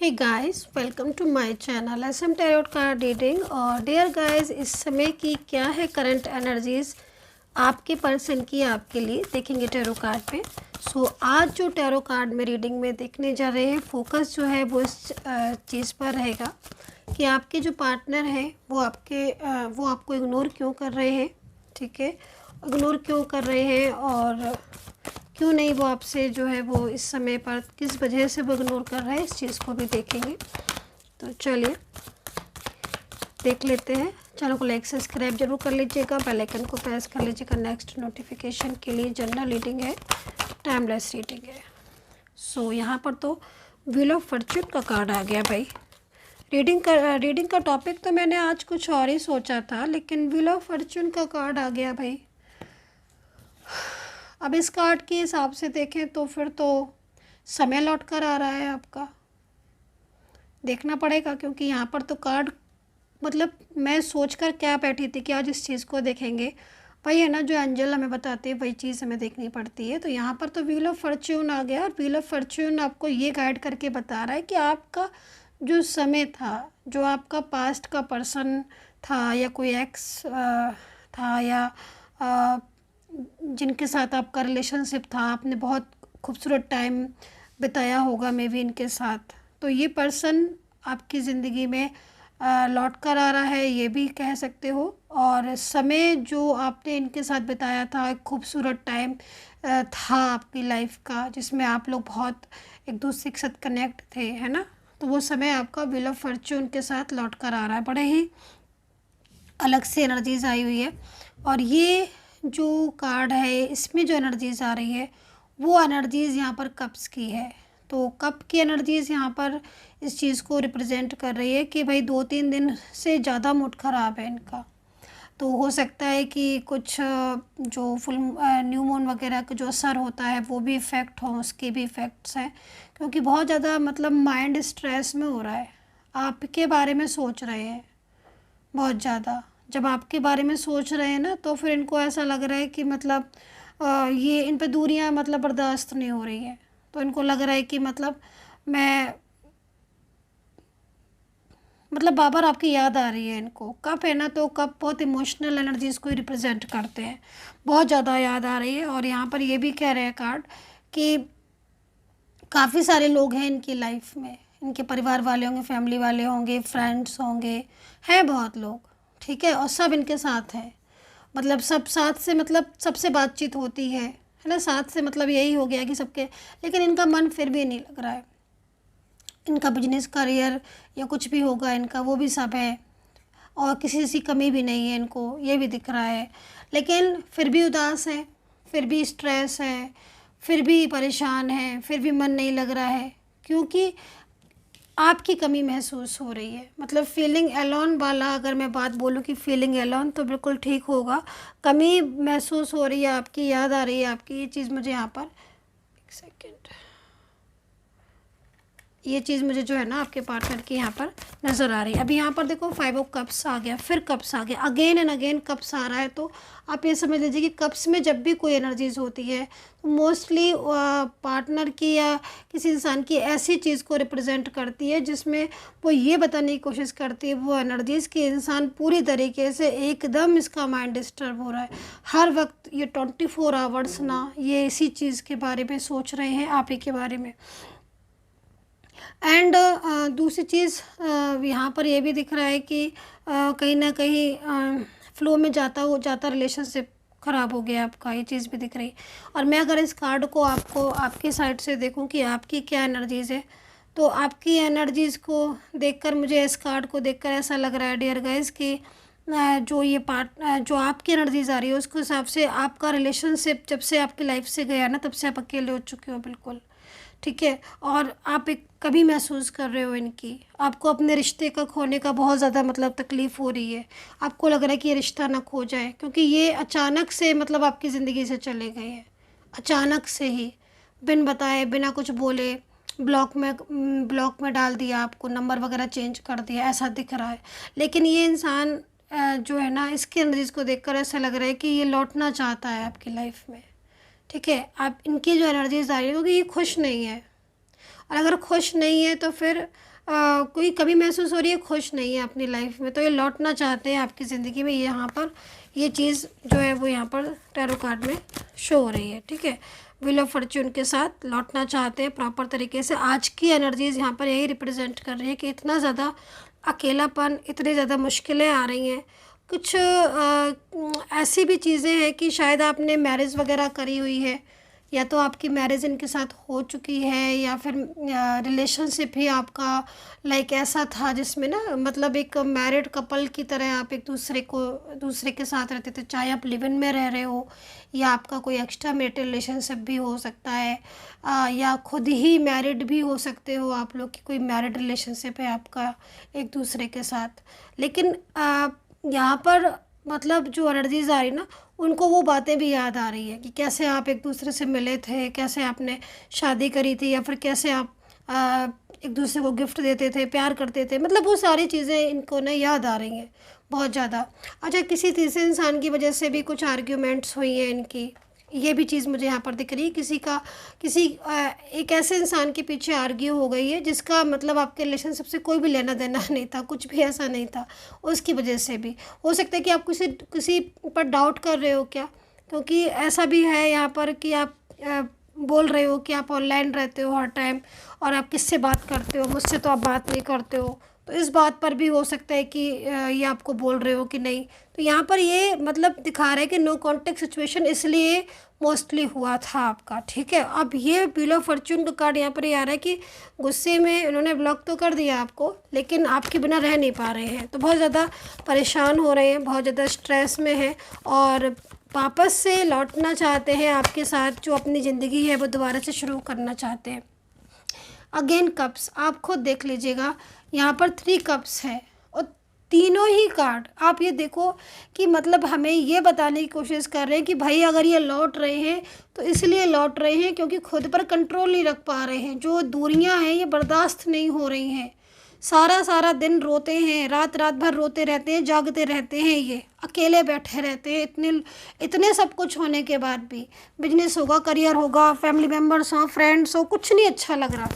Hey guys, welcome to my channel SM tarot card reading. और dear guys, इस समय की क्या है करंट एनर्जीज आपके पर्सन की आपके लिए देखेंगे टैरो कार्ड पे। आज जो टैरो कार्ड में रीडिंग में देखने जा रहे हैं, फोकस जो है वो इस चीज़ पर रहेगा कि आपके जो पार्टनर हैं वो आपको इग्नोर क्यों कर रहे हैं। ठीक है, इग्नोर क्यों कर रहे हैं और क्यों नहीं वो आपसे जो है वो इस समय पर किस वजह से वो इग्नोर कर रहा है, इस चीज़ को भी देखेंगे। तो चलिए देख लेते हैं। चैनल को लाइक सब्सक्राइब जरूर कर लीजिएगा, बेल आइकन को प्रेस कर लीजिएगा नेक्स्ट नोटिफिकेशन के लिए। जनरल रीडिंग है, टाइमलेस रीडिंग है। यहाँ पर तो व्हील ऑफ फॉर्च्यून का कार्ड आ गया भाई। रीडिंग का टॉपिक तो मैंने आज कुछ और ही सोचा था, लेकिन व्हील ऑफ फॉर्च्यून का कार्ड आ गया भाई। अब इस कार्ड के हिसाब से देखें तो फिर तो समय लौट कर आ रहा है आपका, देखना पड़ेगा। क्योंकि यहाँ पर तो कार्ड मतलब मैं सोचकर क्या बैठी थी कि आज इस चीज़ को देखेंगे भाई, है ना। जो एंजल हमें बताते हैं वही चीज़ हमें देखनी पड़ती है। तो यहाँ पर तो व्हील ऑफ फॉर्च्यून आ गया और व्हील ऑफ फॉर्च्यून आपको ये गाइड करके बता रहा है कि आपका जो समय था, जो आपका पास्ट का पर्सन था या कोई एक्स था या जिनके साथ आपका रिलेशनशिप था, आपने बहुत खूबसूरत टाइम बिताया होगा मे बी इनके साथ, तो ये पर्सन आपकी ज़िंदगी में लौट कर आ रहा है, ये भी कह सकते हो। और समय जो आपने इनके साथ बिताया था, एक खूबसूरत टाइम था आपकी लाइफ का, जिसमें आप लोग बहुत एक दूसरे के साथ कनेक्ट थे, है ना। तो वो समय आपका व्हील ऑफ फॉर्च्यून के साथ लौट कर आ रहा है। बड़े ही अलग से एनर्जीज आई हुई है। और ये जो कार्ड है इसमें जो एनर्जीज आ रही है वो एनर्जीज़ यहाँ पर कप्स की है। तो कप की एनर्जीज़ यहाँ पर इस चीज़ को रिप्रेजेंट कर रही है कि भाई 2-3 दिन से ज़्यादा मूड ख़राब है इनका। तो हो सकता है कि कुछ जो फुल न्यू मून वगैरह का जो असर होता है वो भी इफ़ेक्ट हो, उसके भी इफ़ेक्ट्स हैं। क्योंकि बहुत ज़्यादा मतलब माइंड स्ट्रेस में हो रहा है, आपके बारे में सोच रहे हैं बहुत ज़्यादा। जब आपके बारे में सोच रहे हैं ना, तो फिर इनको ऐसा लग रहा है कि मतलब ये इन पे दूरियां मतलब बर्दाश्त नहीं हो रही हैं। तो इनको लग रहा है कि मतलब मैं मतलब बार बार आपकी याद आ रही है इनको। कप है ना, तो कप बहुत इमोशनल एनर्जीज़ को रिप्रेजेंट करते हैं, बहुत ज़्यादा याद आ रही है। और यहाँ पर ये भी कह रहे हैं कार्ड कि काफ़ी सारे लोग हैं इनकी लाइफ में, इनके परिवार वाले होंगे, फैमिली वाले होंगे, फ्रेंड्स होंगे, हैं बहुत लोग। ठीक है, और सब इनके साथ हैं, मतलब सब साथ से मतलब सबसे बातचीत होती है ना। साथ से मतलब यही हो गया कि सबके, लेकिन इनका मन फिर भी नहीं लग रहा है। इनका बिजनेस करियर या कुछ भी होगा इनका, वो भी सब है और किसी सी कमी भी नहीं है इनको, ये भी दिख रहा है। लेकिन फिर भी उदास है, फिर भी स्ट्रेस है, फिर भी परेशान है, फिर भी मन नहीं लग रहा है। क्योंकि आपकी कमी महसूस हो रही है, मतलब फीलिंग एलोन वाला अगर मैं बात बोलूँ कि फीलिंग एलोन, तो बिल्कुल ठीक होगा। कमी महसूस हो रही है आपकी, याद आ रही है आपकी। ये चीज़ मुझे यहाँ पर एक सेकेंड, ये चीज़ मुझे जो है ना आपके पार्टनर की यहाँ पर नज़र आ रही है। अभी यहाँ पर देखो 5 ऑफ कप्स आ गया, फिर कप्स आ गया, अगेन एंड अगेन कप्स आ रहा है। तो आप ये समझ लीजिए कि कप्स में जब भी कोई एनर्जीज होती है तो मोस्टली पार्टनर की या किसी इंसान की ऐसी चीज़ को रिप्रेजेंट करती है जिसमें वो ये बताने की कोशिश करती है वो एनर्जीज़ कि इंसान पूरी तरीके से एकदम इसका माइंड डिस्टर्ब हो रहा है हर वक्त। ये 24 आवर्स ना ये इसी चीज़ के बारे में सोच रहे हैं, आप ही के बारे में। एंड दूसरी चीज़ यहाँ पर ये भी दिख रहा है कि कहीं ना कहीं फ्लो में जाता रिलेशनशिप ख़राब हो गया आपका, ये चीज़ भी दिख रही। और मैं अगर इस कार्ड को आपको आपकी साइड से देखूं कि आपकी क्या एनर्जीज़ है, तो आपकी एनर्जीज़ को देखकर मुझे इस कार्ड को देखकर ऐसा लग रहा है डियर गाइस कि जो आपकी एनर्जीज़ आ रही है उसके हिसाब से आपका रिलेशनशिप जब से आपकी लाइफ से गया ना, तब से आप अकेले हो चुके हो बिल्कुल। ठीक है, और आप एक कभी महसूस कर रहे हो इनकी, आपको अपने रिश्ते का खोने का बहुत ज़्यादा मतलब तकलीफ़ हो रही है। आपको लग रहा है कि ये रिश्ता ना खो जाए, क्योंकि ये अचानक से मतलब आपकी ज़िंदगी से चले गए हैं, अचानक से ही, बिन बताए, बिना कुछ बोले, ब्लॉक में डाल दिया, आपको नंबर वगैरह चेंज कर दिया, ऐसा दिख रहा है। लेकिन ये इंसान जो है ना, इसके एनर्जीज़ को देखकर ऐसा लग रहा है कि ये लौटना चाहता है आपकी लाइफ में। ठीक है, आप इनकी जो एनर्जीज आ रही है क्योंकि ये खुश नहीं है, और अगर खुश नहीं है तो फिर कोई कमी महसूस हो रही है, खुश नहीं है अपनी लाइफ में, तो ये लौटना चाहते हैं आपकी ज़िंदगी में। यहाँ पर ये चीज़ जो है वो यहाँ पर टैरो कार्ड में शो हो रही है, ठीक है। व्हील ऑफ फॉर्च्यून के साथ लौटना चाहते हैं प्रॉपर तरीके से। आज की एनर्जीज़ यहाँ पर यही रिप्रेजेंट कर रही है कि इतना ज़्यादा अकेलापन, इतनी ज़्यादा मुश्किलें आ रही हैं। कुछ ऐसी भी चीज़ें हैं कि शायद आपने मैरिज वगैरह करी हुई है, या तो आपकी मैरिज इनके साथ हो चुकी है, या फिर रिलेशनशिप ही आपका लाइक ऐसा था जिसमें ना मतलब एक मैरिड कपल की तरह आप एक दूसरे के साथ रहते थे, चाहे आप लिव इन में रह रहे हो या आपका कोई एक्स्ट्रा मैरिटल रिलेशनशिप भी हो सकता है, या खुद ही मैरिड भी हो सकते हो आप लोग की कोई मैरिड रिलेशनशिप है आपका एक दूसरे के साथ। लेकिन यहाँ पर मतलब जो एनर्जीज आ रही ना, उनको वो बातें भी याद आ रही है कि कैसे आप एक दूसरे से मिले थे, कैसे आपने शादी करी थी, या फिर कैसे आप एक दूसरे को गिफ्ट देते थे, प्यार करते थे। मतलब वो सारी चीज़ें इनको ना याद आ रही हैं बहुत ज़्यादा। अच्छा, किसी तीसरे इंसान की वजह से भी कुछ आर्ग्यूमेंट्स हुई हैं इनकी, ये भी चीज़ मुझे यहाँ पर दिख रही है। एक ऐसे इंसान के पीछे आर्ग्यू हो गई है जिसका मतलब आपके रिलेशनशिप से कोई भी लेना देना नहीं था, कुछ भी ऐसा नहीं था। उसकी वजह से भी हो सकता है कि आप किसी पर डाउट कर रहे हो क्या, क्योंकि ऐसा भी है यहाँ पर कि आप बोल रहे हो कि आप ऑनलाइन रहते हो हर टाइम, और आप किससे बात करते हो, मुझसे तो आप बात नहीं करते हो। तो इस बात पर भी हो सकता है कि ये आपको बोल रहे हो कि नहीं। तो यहाँ पर ये मतलब दिखा रहा है कि नो कॉन्टेक्ट सिचुएशन इसलिए मोस्टली हुआ था आपका, ठीक है। अब ये व्हील ऑफ फॉर्च्यून का कार्ड यहाँ पर ये आ रहा है कि गुस्से में उन्होंने ब्लॉक तो कर दिया आपको, लेकिन आपके बिना रह नहीं पा रहे हैं, तो बहुत ज़्यादा परेशान हो रहे हैं, बहुत ज़्यादा स्ट्रेस में हैं, और वापस से लौटना चाहते हैं आपके साथ। जो अपनी ज़िंदगी है वो दोबारा से शुरू करना चाहते हैं। अगेन कप्स, आप खुद देख लीजिएगा, यहाँ पर 3 कप्स है, और तीनों ही कार्ड आप ये देखो कि मतलब हमें ये बताने की कोशिश कर रहे हैं कि भाई अगर ये लौट रहे हैं तो इसलिए लौट रहे हैं क्योंकि खुद पर कंट्रोल नहीं रख पा रहे हैं। जो दूरियां हैं ये बर्दाश्त नहीं हो रही हैं। सारा दिन रोते हैं, रात भर रोते रहते हैं, जागते रहते हैं, ये अकेले बैठे रहते हैं। इतने सब कुछ होने के बाद भी, बिजनेस होगा, करियर होगा, फैमिली मेम्बर्स हो, फ्रेंड्स हो, कुछ नहीं अच्छा लग रहा,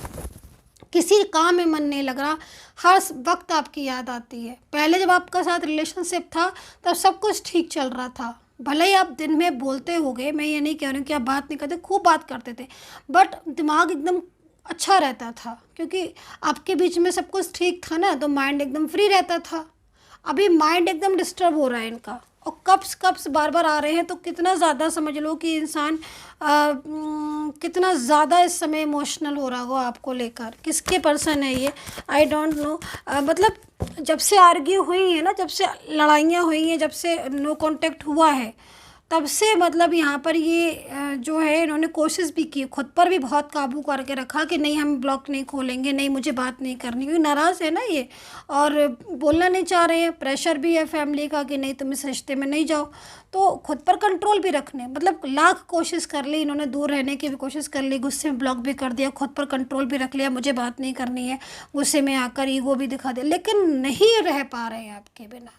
किसी काम में मन नहीं लग रहा, हर वक्त आपकी याद आती है। पहले जब आपका साथ रिलेशनशिप था तब सब कुछ ठीक चल रहा था, भले ही आप दिन में बोलते होगे, मैं ये नहीं कह रही हूँ कि आप बात नहीं करते, खूब बात करते थे, बट दिमाग एकदम अच्छा रहता था क्योंकि आपके बीच में सब कुछ ठीक था ना, तो माइंड एकदम फ्री रहता था। अभी माइंड एकदम डिस्टर्ब हो रहा है इनका, और कप्स बार बार आ रहे हैं, तो कितना ज़्यादा समझ लो कि इंसान कितना ज़्यादा इस समय इमोशनल हो रहा होगा आपको लेकर। किसके पर्सन है ये, आई डोंट नो। मतलब जब से आर्ग्यू हुई है ना, जब से लड़ाइयाँ हुई हैं, जब से नो कांटेक्ट हुआ है, तब से मतलब यहाँ पर ये जो है इन्होंने कोशिश भी की, खुद पर भी बहुत काबू करके रखा कि नहीं हम ब्लॉक नहीं खोलेंगे, नहीं मुझे बात नहीं करनी, क्योंकि नाराज़ है ना ये, और बोलना नहीं चाह रहे हैं। प्रेशर भी है फैमिली का कि नहीं तुम इस रिश्ते में नहीं जाओ, तो खुद पर कंट्रोल भी रखने मतलब लाख कोशिश कर ली इन्होंने, दूर रहने की भी कोशिश कर ली, गुस्से में ब्लॉक भी कर दिया, खुद पर कंट्रोल भी रख लिया, मुझे बात नहीं करनी है, गुस्से में आकर ईगो भी दिखा दिया, लेकिन नहीं रह पा रहे हैं आपके बिना।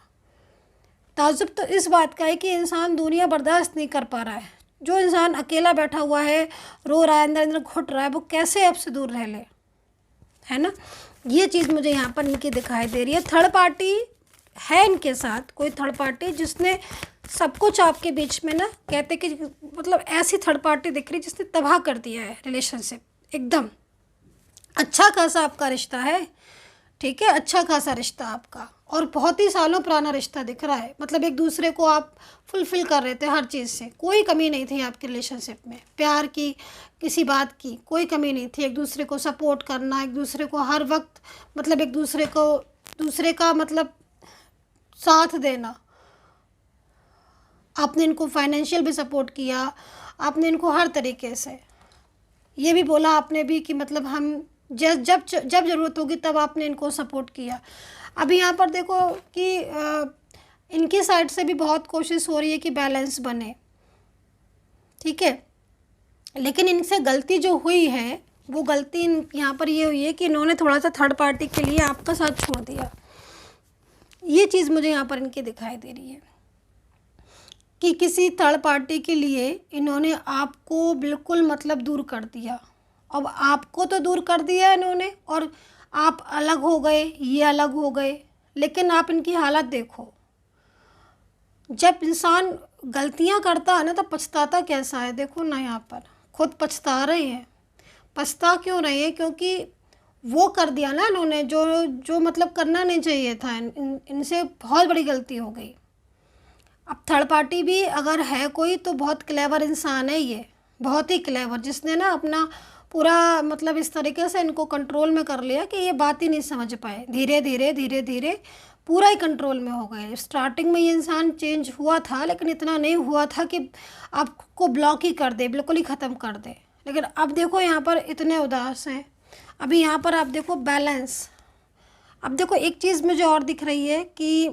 ताजुब तो इस बात का है कि इंसान दुनिया बर्दाश्त नहीं कर पा रहा है। जो इंसान अकेला बैठा हुआ है, रो रहा है, अंदर अंदर घुट रहा है, वो कैसे आपसे दूर रह ले, है ना। ये चीज़ मुझे यहाँ पर इनकी दिखाई दे रही है। थर्ड पार्टी है इनके साथ, कोई थर्ड पार्टी जिसने सब कुछ आपके बीच में ना, कहते कि मतलब ऐसी थर्ड पार्टी दिख रही जिसने तबाह कर दिया है रिलेशनशिप एकदम। अच्छा खासा आपका रिश्ता है, ठीक है, अच्छा खासा रिश्ता आपका, और बहुत ही सालों पुराना रिश्ता दिख रहा है। मतलब एक दूसरे को आप फुलफ़िल कर रहे थे, हर चीज़ से कोई कमी नहीं थी आपके रिलेशनशिप में, प्यार की किसी बात की कोई कमी नहीं थी। एक दूसरे को सपोर्ट करना, एक दूसरे को हर वक्त मतलब एक दूसरे का मतलब साथ देना। आपने इनको फाइनेंशियल भी सपोर्ट किया, आपने इनको हर तरीके से, ये भी बोला आपने भी कि मतलब हम जब ज़रूरत होगी तब आपने इनको सपोर्ट किया। अभी यहाँ पर देखो कि इनकी साइड से भी बहुत कोशिश हो रही है कि बैलेंस बने, ठीक है, लेकिन इनसे गलती जो हुई है वो गलती यहाँ पर ये हुई है कि इन्होंने थोड़ा सा थर्ड पार्टी के लिए आपका साथ छोड़ दिया। ये चीज़ मुझे यहाँ पर इनकी दिखाई दे रही है कि किसी थर्ड पार्टी के लिए इन्होंने आपको बिल्कुल मतलब दूर कर दिया। अब आपको तो दूर कर दिया इन्होंने, और आप अलग हो गए, ये अलग हो गए, लेकिन आप इनकी हालत देखो। जब इंसान गलतियां करता है ना तो पछताता कैसा है, देखो ना यहाँ पर खुद पछता रहे हैं। पछता क्यों रहे हैं? क्योंकि वो कर दिया ना इन्होंने जो जो मतलब करना नहीं चाहिए था। इनसे बहुत बड़ी गलती हो गई। अब थर्ड पार्टी भी अगर है कोई तो बहुत क्लेवर इंसान है ये, बहुत ही क्लेवर, जिसने ना अपना पूरा मतलब इस तरीके से इनको कंट्रोल में कर लिया कि ये बात ही नहीं समझ पाए। धीरे धीरे धीरे धीरे पूरा ही कंट्रोल में हो गए। स्टार्टिंग में ये इंसान चेंज हुआ था, लेकिन इतना नहीं हुआ था कि आपको ब्लॉक ही कर दे, बिल्कुल ही ख़त्म कर दे। लेकिन अब देखो यहाँ पर इतने उदास हैं। अभी यहाँ पर आप देखो बैलेंस। अब देखो एक चीज़ मुझे और दिख रही है कि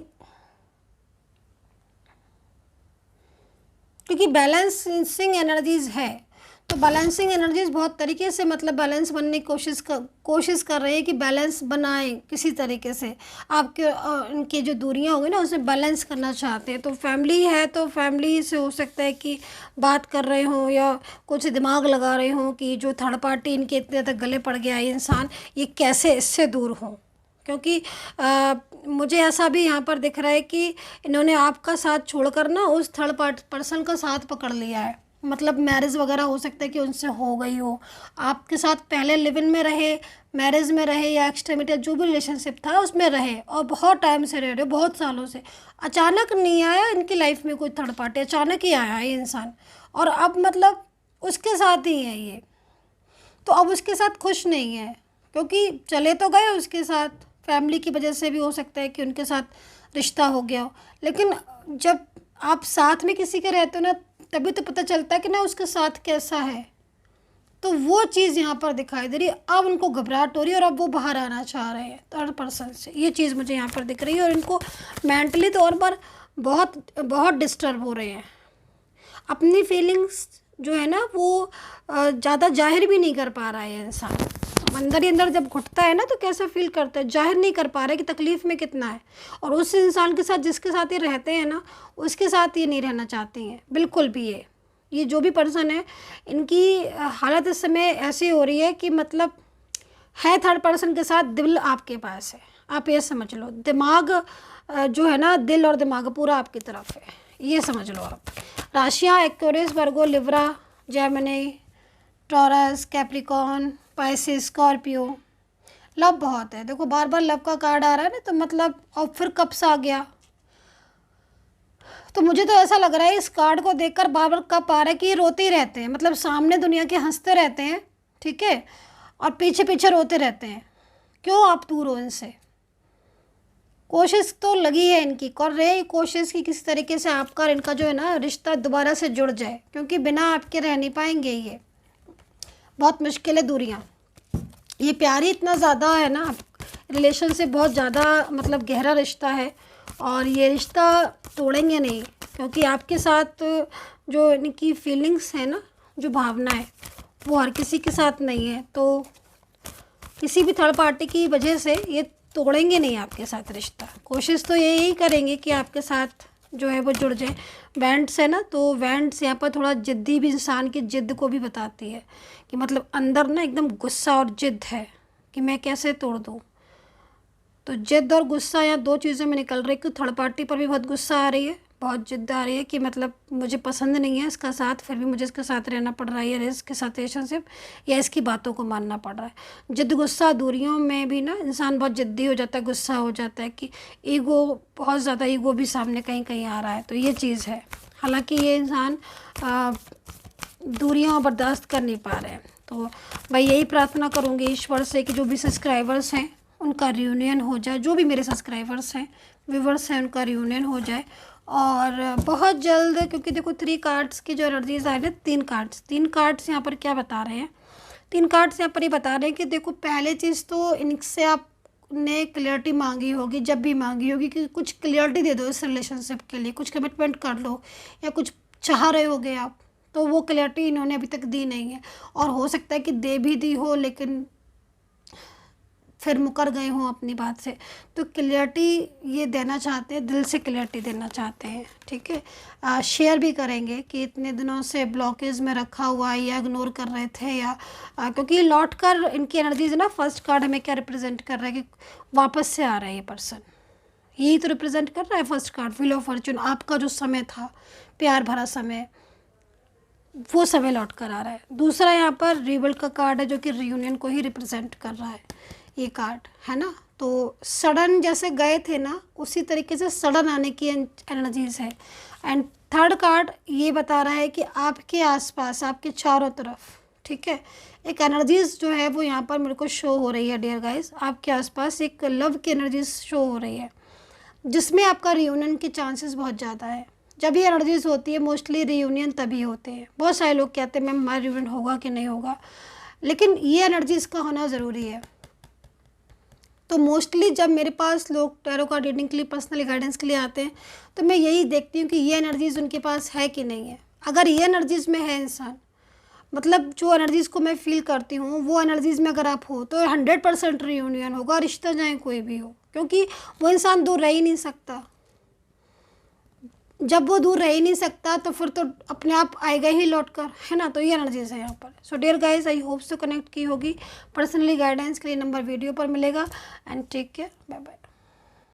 क्योंकि बैलेंसिंग एनर्जीज है, तो बैलेंसिंग एनर्जीज बहुत तरीके से मतलब बैलेंस बनने की कोशिश कर रही है कि बैलेंस बनाएं किसी तरीके से। आपके इनकी जो दूरियां होंगी ना उसमें बैलेंस करना चाहते हैं। तो फैमिली है तो फैमिली से हो सकता है कि बात कर रहे हों या कुछ दिमाग लगा रहे हों कि जो थर्ड पार्टी इनके इतने तक गले पड़ गया है इंसान, ये कैसे इससे दूर हों। क्योंकि मुझे ऐसा भी यहाँ पर दिख रहा है कि इन्होंने आपका साथ छोड़कर ना उस थर्ड पर्सन का साथ पकड़ लिया है। मतलब मैरिज वगैरह हो सकता है कि उनसे हो गई हो, आपके साथ पहले लिव इन में रहे, मैरिज में रहे या एक्सट्रीमिटी जो भी रिलेशनशिप था उसमें रहे और बहुत टाइम से रह रहे, बहुत सालों से। अचानक नहीं आया इनकी लाइफ में कोई थर्ड पार्टी, अचानक ही आया है ये इंसान और अब मतलब उसके साथ ही है ये। तो अब उसके साथ खुश नहीं है क्योंकि चले तो गए उसके साथ, फैमिली की वजह से भी हो सकता है कि उनके साथ रिश्ता हो गया हो। लेकिन जब आप साथ में किसी के रहते हो ना तभी तो पता चलता है कि ना उसके साथ कैसा है। तो वो चीज़ यहाँ पर दिखाई दे रही है। अब उनको घबराहट हो रही है और अब वो बाहर आना चाह रहे हैं थर्ड पर्सन से, ये चीज़ मुझे यहाँ पर दिख रही है। और इनको मेंटली तौर पर बहुत बहुत डिस्टर्ब हो रहे हैं। अपनी फीलिंग्स जो है ना वो ज़्यादा जाहिर भी नहीं कर पा रहा है इंसान। अंदर ही अंदर जब घुटता है ना तो कैसा फील करता है, जाहिर नहीं कर पा रहा है कि तकलीफ़ में कितना है। और उस इंसान के साथ जिसके साथ ये रहते हैं ना उसके साथ ये नहीं रहना चाहती हैं बिल्कुल भी। ये जो भी पर्सन है इनकी हालत इस समय ऐसी हो रही है कि मतलब है थर्ड पर्सन के साथ, दिल आपके पास है, आप ये समझ लो। दिमाग जो है ना, दिल और दिमाग पूरा आपकी तरफ है, ये समझ लो आप। राशियाँ Aquarius, Virgo, Libra, Gemini, Taurus, Capricorn, Pisces, Scorpio. Love बहुत है, देखो बार बार लव का कार्ड आ रहा है ना, तो मतलब और फिर कप्स आ गया। तो मुझे तो ऐसा लग रहा है इस कार्ड को देखकर बार बार कप आ रहा है कि ये रोते ही रहते हैं, मतलब सामने दुनिया के हंसते रहते हैं, ठीक है, और पीछे पीछे रोते रहते हैं। क्यों आप दूर हो इनसे? कोशिश तो लगी है इनकी, कर रहे हैं कोशिश की किसी तरीके से आपका और इनका जो है ना रिश्ता दोबारा से जुड़ जाए, क्योंकि बिना आपके रह नहीं पाएंगे ये, बहुत मुश्किल है दूरियाँ। ये प्यार ही इतना ज़्यादा है ना, रिलेशन से बहुत ज़्यादा मतलब गहरा रिश्ता है और ये रिश्ता तोड़ेंगे नहीं, क्योंकि आपके साथ जो इनकी फीलिंग्स है ना, जो भावना है वो हर किसी के साथ नहीं है। तो किसी भी थर्ड पार्टी की वजह से ये तोड़ेंगे नहीं आपके साथ रिश्ता। कोशिश तो यही करेंगे कि आपके साथ जो है वो जुड़ जाए। वेंट्स है ना, तो वेंट्स यहाँ पर थोड़ा ज़िद्दी भी, इंसान की ज़िद्द को भी बताती है कि मतलब अंदर ना एकदम गुस्सा और ज़िद्द है कि मैं कैसे तोड़ दूँ। तो ज़िद्द और गुस्सा यहाँ दो चीज़ों में निकल रही है कि थर्ड पार्टी पर भी बहुत गुस्सा आ रही है, बहुत ज़िद्द आ रही है कि मतलब मुझे पसंद नहीं है इसका साथ, फिर भी मुझे इसके साथ रहना पड़ रहा है, या इसके साथ रिलेशनशिप या इसकी बातों को मानना पड़ रहा है। ज़िद्द गुस्सा दूरियों में भी ना इंसान बहुत ज़िद्दी हो जाता है, गुस्सा हो जाता है कि ईगो, बहुत ज़्यादा ईगो भी सामने कहीं कहीं आ रहा है। तो ये चीज़ है। हालांकि ये इंसान दूरियां बर्दाश्त कर नहीं पा रहे हैं। तो मैं यही प्रार्थना करूँगी ईश्वर से कि जो भी सब्सक्राइबर्स हैं उनका रियूनियन हो जाए, जो भी मेरे सब्सक्राइबर्स हैं, व्यूवर्स हैं, उनका रियूनियन हो जाए और बहुत जल्द। क्योंकि देखो 3 कार्ड्स की जो एनर्जीज आए ना, 3 कार्ड्स यहाँ पर क्या बता रहे हैं? 3 कार्ड्स यहाँ पर ये बता रहे हैं कि देखो पहले चीज़ तो इनसे आपने क्लियरिटी मांगी होगी, जब भी मांगी होगी कि कुछ क्लियरिटी दे दो इस रिलेशनशिप के लिए, कुछ कमिटमेंट कर लो या कुछ चाह रहे होगे आप, तो वो क्लियरिटी इन्होंने अभी तक दी नहीं है। और हो सकता है कि दे भी दी हो, लेकिन फिर मुकर गए हों अपनी बात से। तो क्लियरिटी ये देना चाहते हैं, दिल से क्लियरिटी देना चाहते हैं, ठीक है। शेयर भी करेंगे कि इतने दिनों से ब्लॉकेज में रखा हुआ है या इग्नोर कर रहे थे या क्योंकि लौट कर इनकी एनर्जीज ना, फर्स्ट कार्ड हमें क्या रिप्रेजेंट कर रहा है कि वापस से आ रहा है ये पर्सन, यही तो रिप्रेजेंट कर रहा है first card, wheel of Fortune. आपका जो समय था, प्यार भरा समय, वो समय लौट कर आ रहा है। दूसरा यहाँ पर रिबल का कार्ड है जो कि रियूनियन को ही रिप्रेजेंट कर रहा है ये कार्ड, है ना। तो सडन जैसे गए थे ना, उसी तरीके से सडन आने की एनर्जीज है। एंड थर्ड कार्ड ये बता रहा है कि आपके आसपास, आपके चारों तरफ, ठीक है, एक एनर्जीज जो है वो यहाँ पर मेरे को शो हो रही है डियर गाइस। आपके आसपास एक लव की एनर्जीज शो हो रही है जिसमें आपका रियूनियन के चांसेस बहुत ज़्यादा है। जब ये एनर्जीज होती है मोस्टली रियूनियन तभी होते हैं। बहुत सारे लोग कहते हैं मैम हमारा रियूनियन होगा कि नहीं होगा, लेकिन ये एनर्जीज का होना ज़रूरी है। तो मोस्टली जब मेरे पास लोग टैरो कार्ड रीडिंग के लिए, पर्सनली गाइडेंस के लिए आते हैं, तो मैं यही देखती हूँ कि ये एनर्जीज उनके पास है कि नहीं है। अगर ये एनर्जीज में है इंसान, मतलब जो एनर्जीज़ को मैं फील करती हूँ वो एनर्जीज़ में अगर आप हो तो 100% रियूनियन होगा, रिश्ता चाहे कोई भी हो, क्योंकि वो इंसान दूर रह ही नहीं सकता। जब वो दूर रह ही नहीं सकता तो फिर तो अपने आप आएगा ही लौट कर, है ना। तो ये एनर्जीज है यहाँ पर। So dear guys, I hope से कनेक्ट की होगी। पर्सनली गाइडेंस के लिए नंबर वीडियो पर मिलेगा। And take care, bye bye.